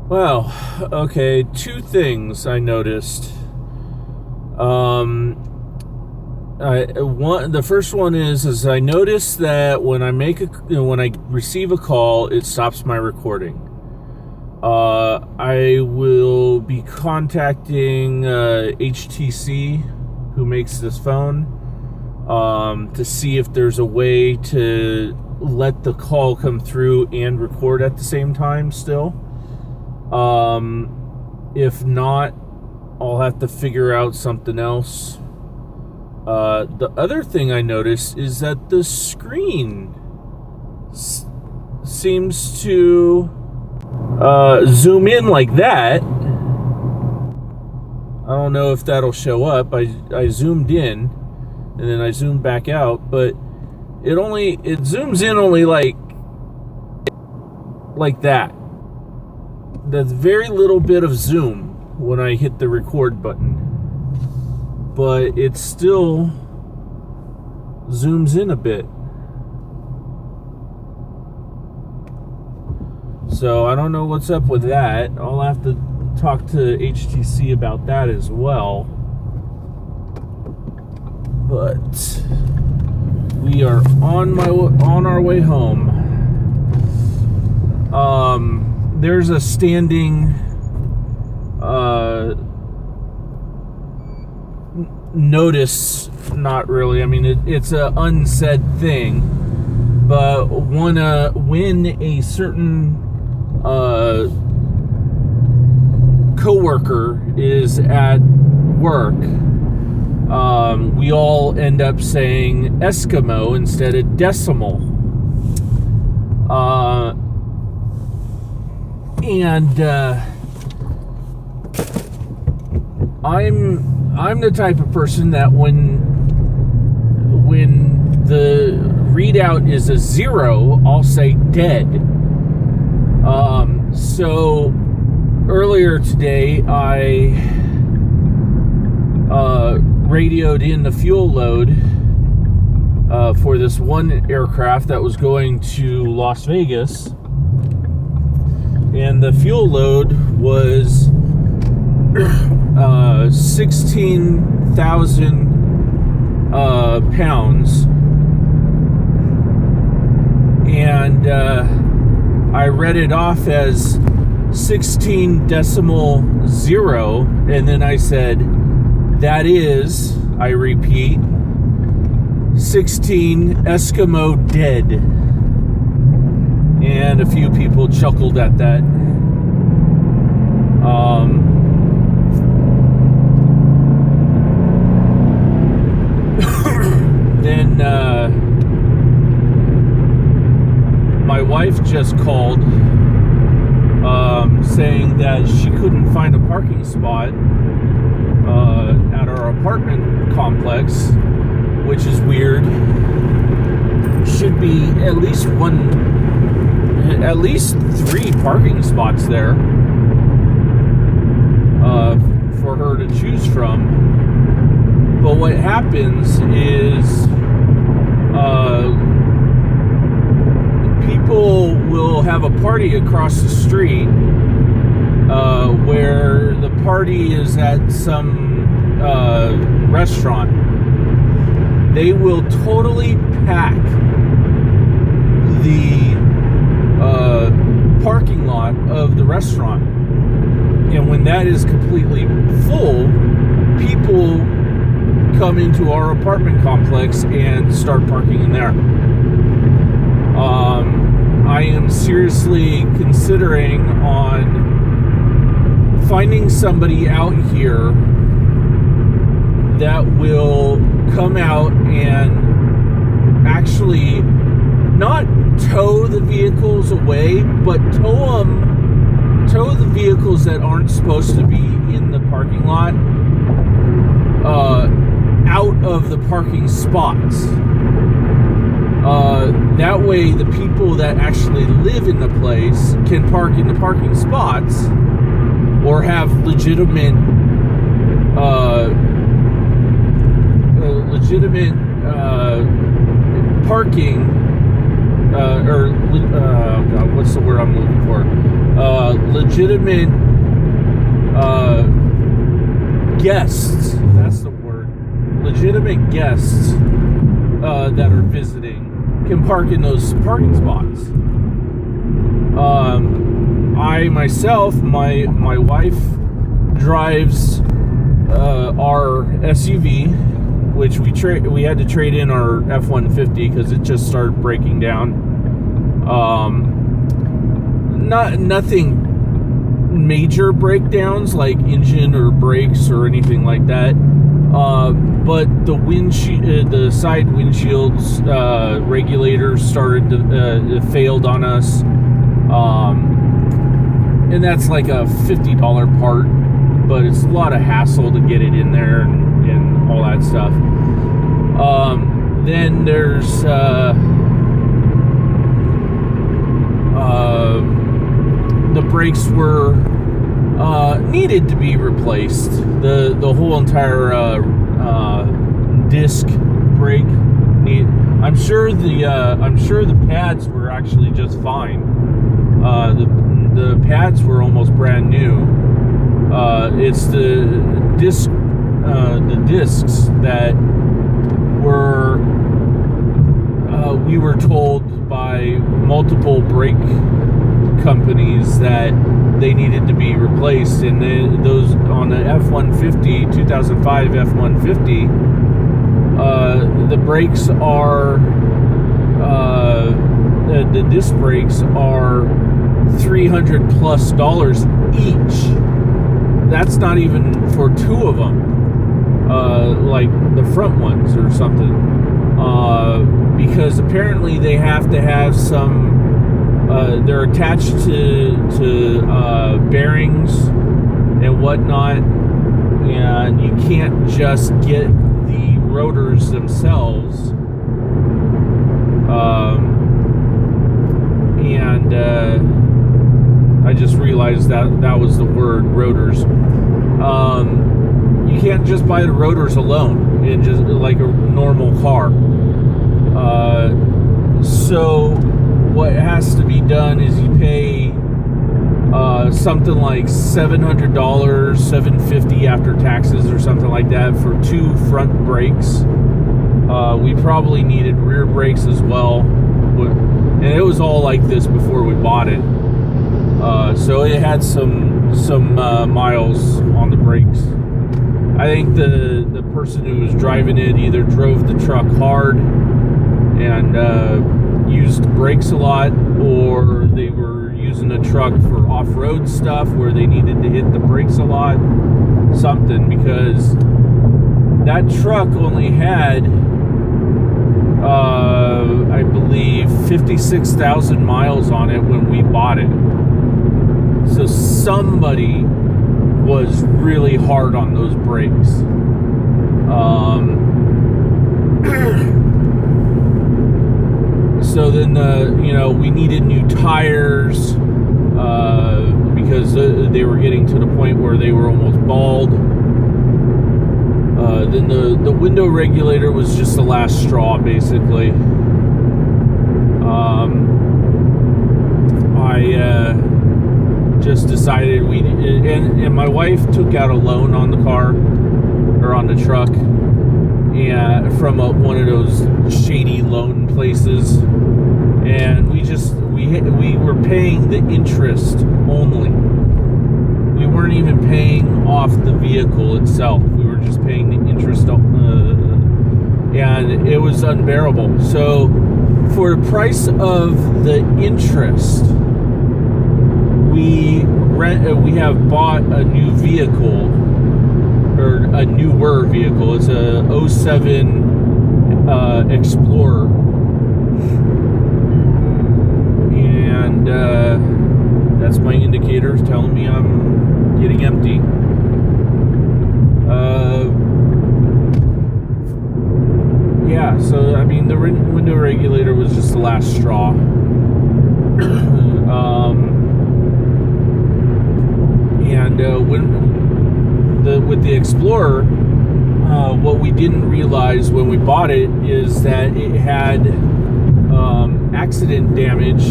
Well, okay, two things I noticed. The first one is I noticed that when when I receive a call, it stops my recording. I will be contacting HTC, who makes this phone, to see if there's a way to let the call come through and record at the same time still. If not, I'll have to figure out something else. The other thing I noticed is that the screen seems to zoom in like that. I don't know if that'll show up. I zoomed in and then I zoomed back out, but it zooms in only like that. That's very little bit of zoom when I hit the record button, but it still zooms in a bit. So I don't know what's up with that. I'll have to talk to HTC about that as well. But we are on our way home. There's a standing notice, not really. I mean, it's an unsaid thing, but when a certain coworker is at work, we all end up saying Eskimo instead of decimal. And I'm the type of person that when the readout is a 0, I'll say dead. So earlier today, I radioed in the fuel load for this one aircraft that was going to Las Vegas, and the fuel load was 16,000 pounds, and I read it off as 16.0, and then I said, that is, I repeat, 16 Eskimo dead. And a few people chuckled at that. Then my wife just called saying that she couldn't find a parking spot at our apartment complex, which is weird. Should be at least 3 parking spots there for her to choose from. But what happens is people will have a party across the street where the party is at some restaurant. They will totally pack the parking lot of the restaurant, and when that is completely full, people come into our apartment complex and start parking in there. I am seriously considering on finding somebody out here that will come out and actually not tow the vehicles away, but tow the vehicles that aren't supposed to be in the parking lot out of the parking spots. That way the people that actually live in the place can park in the parking spots or have legitimate parking, what's the word I'm looking for? legitimate guests. That's the word. Legitimate guests that are visiting can park in those parking spots. I myself, my wife drives our SUV, which we had to trade in our F-150 because it just started breaking down. Nothing major breakdowns like engine or brakes or anything like that. But the side windshields regulators started to failed on us. And that's like a $50 part, but it's a lot of hassle to get it in there and all that stuff. Then there's the brakes were needed to be replaced. The whole entire disc brake need. I'm sure the pads were actually just fine. The pads were almost brand new. It's the discs that were we were told by multiple brake companies that they needed to be replaced, and those on the F-150 2005 F-150, the brakes are the disc brakes are $300+ each. That's not even for two of them, like the front ones or something, because apparently they have to have some. They're attached to bearings and whatnot, and you can't just get the rotors themselves. I just realized that was the word, rotors. You can't just buy the rotors alone in just like a normal car. So what has to be done is you pay something like $700, $750 after taxes or something like that for two front brakes. We probably needed rear brakes as well, and it was all like this before we bought it. So it had some miles on the brakes. I think the person who was driving it either drove the truck hard and used brakes a lot, or they were using the truck for off-road stuff where they needed to hit the brakes a lot. Something, because that truck only had I believe 56,000 miles on it when we bought it. So somebody was really hard on those brakes. So then, we needed new tires because they were getting to the point where they were almost bald. Then the window regulator was just the last straw, basically. I just decided and my wife took out a loan on the car, or on the truck, and from one of those shady loan places, and we were paying the interest only. We weren't even paying off the vehicle itself. We were just paying the interest, and it was unbearable. So for the price of the interest, we have bought a new vehicle, or a newer vehicle. It's a 07 Explorer, and that's my indicator telling me I'm getting empty. Yeah, so I mean the window regulator was just the last straw. With the Explorer, what we didn't realize when we bought it is that it had accident damage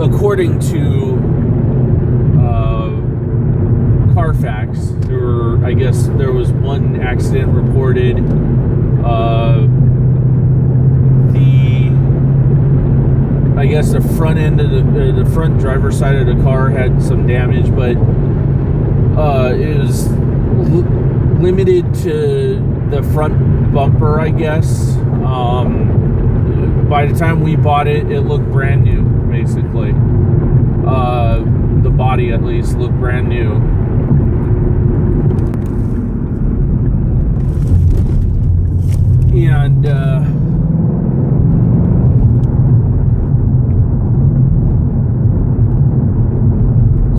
according to Carfax, there was one accident reported. The front end of the front driver's side of the car had some damage, but it was limited to the front bumper, I guess. By the time we bought it, it looked brand new, basically. The body, at least, looked brand new. And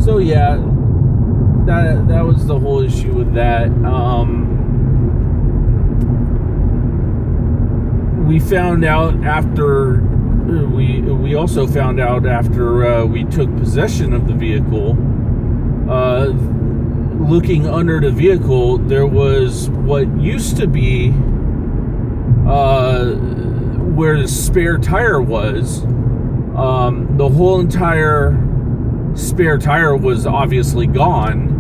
so yeah, that was the whole issue with that. We found out after we also found out after we took possession of the vehicle. Looking under the vehicle, there was what used to be where the spare tire was. The whole entire spare tire was obviously gone,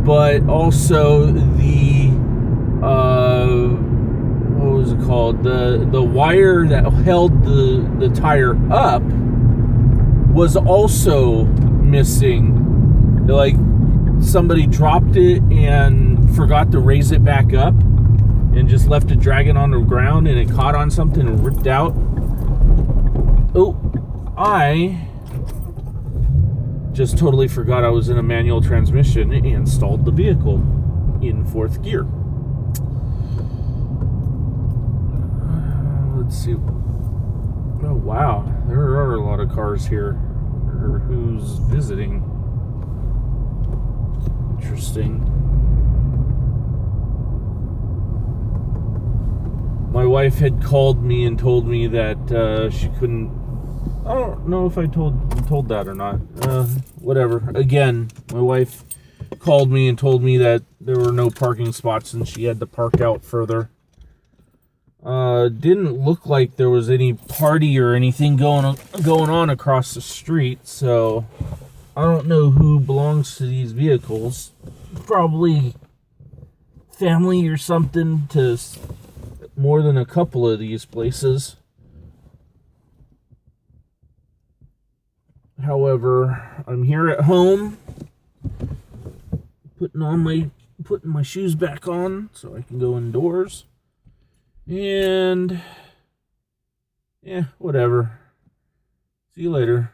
but also the what was it called? The wire that held the tire up was also missing. Like somebody dropped it and forgot to raise it back up and just left it dragging on the ground, and it caught on something and ripped out. Oh, I just totally forgot I was in a manual transmission and stalled the vehicle in 4th gear. Let's see. Oh, wow. There are a lot of cars here. Or who's visiting? Interesting. My wife had called me and told me that she couldn't. I don't know if I told that or not. Whatever. Again, my wife called me and told me that there were no parking spots and she had to park out further. Didn't look like there was any party or anything going on across the street, so I don't know who belongs to these vehicles. Probably family or something to more than a couple of these places. However, I'm here at home, putting my shoes back on so I can go indoors. And yeah, whatever. See you later.